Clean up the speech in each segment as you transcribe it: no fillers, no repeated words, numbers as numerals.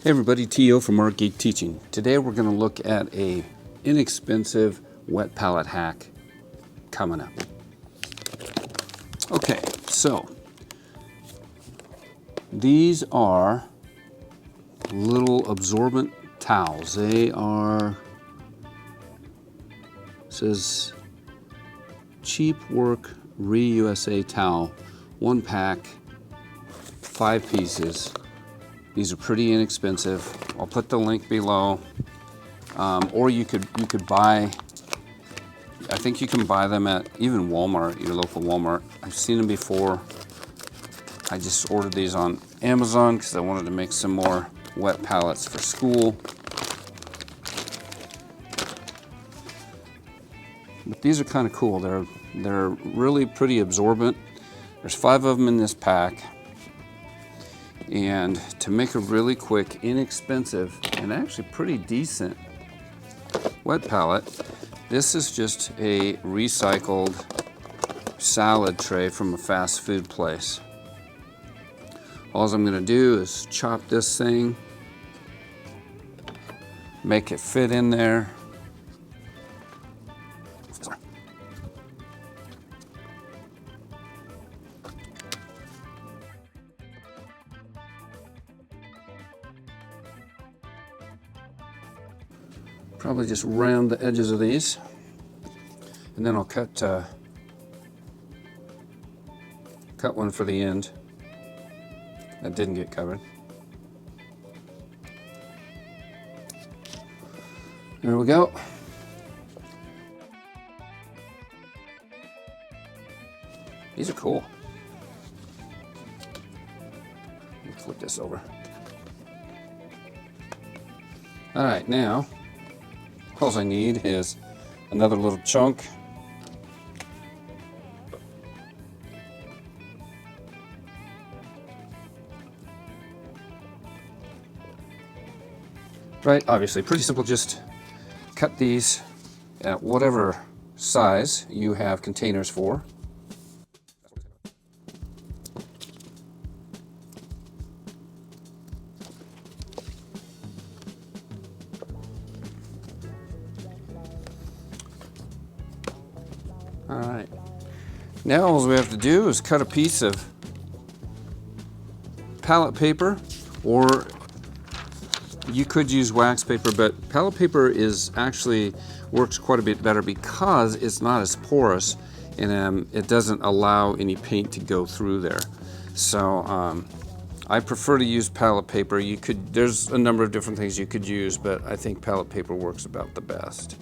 Hey everybody, T.O. from Art Geek Teaching. Today we're going to look at a inexpensive wet palette hack coming up. Okay, so these are little absorbent towels. They are, says Cheap Work Re-USA towel, 1 pack, 5 pieces. These are pretty inexpensive. I'll put the link below. Or you could buy, I think you can buy them at even Walmart, your local Walmart. I've seen them before. I just ordered these on Amazon because I wanted to make some more wet palettes for school. But these are kind of cool. They're really pretty absorbent. There's 5 of them in this pack. And to make a really quick, inexpensive, and actually pretty decent wet palette, this is just a recycled salad tray from a fast food place. All I'm going to do is chop this thing, make it fit in there. Probably just round the edges of these, and then I'll cut one for the end that didn't get covered. There we go. These are cool. Let me flip this over. All right, now all I need is another little chunk. Right, obviously, pretty simple. Just cut these at whatever size you have containers for. All right, now all we have to do is cut a piece of palette paper, or you could use wax paper, but palette paper works quite a bit better because it's not as porous, and it doesn't allow any paint to go through there. So I prefer to use palette paper. There's a number of different things you could use, but I think palette paper works about the best.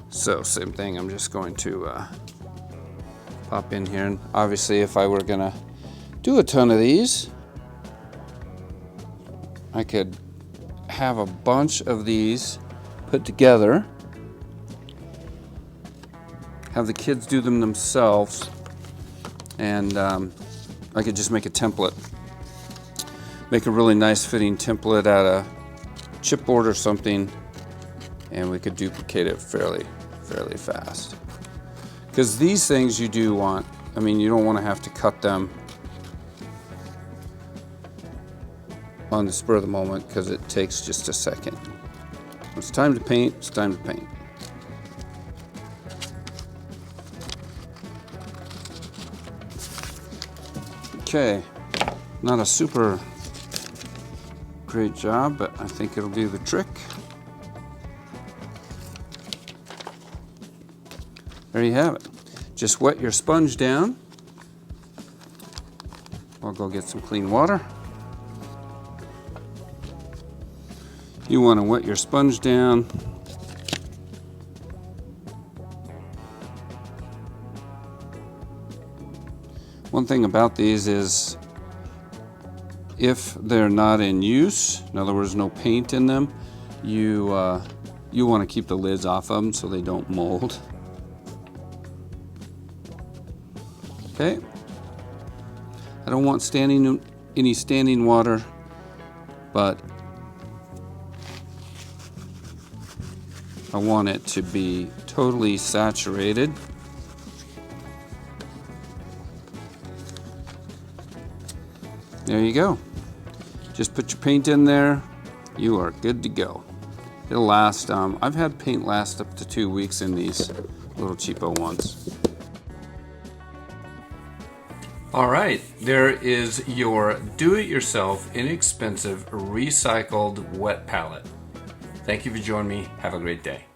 So same thing, I'm just going to pop in here, and obviously if I were gonna do a ton of these, I could have a bunch of these put together, have the kids do them themselves, and I could just make a template, make a really nice fitting template out of chipboard or something, and we could duplicate it fairly fast. Because these things you do want, you don't want to have to cut them on the spur of the moment, because it takes just a second. When it's time to paint, it's time to paint. Okay, not a super great job, but I think it'll do the trick. There you have it. Just wet your sponge down. I'll go get some clean water. You want to wet your sponge down. One thing about these is if they're not in use, in other words, no paint in them, you want to keep the lids off of them so they don't mold. Okay, I don't want any standing water, but I want it to be totally saturated. There you go. Just put your paint in there, you are good to go. It'll last, I've had paint last up to 2 weeks in these little cheapo ones. All right, there is your do-it-yourself, inexpensive, recycled wet palette. Thank you for joining me. Have a great day.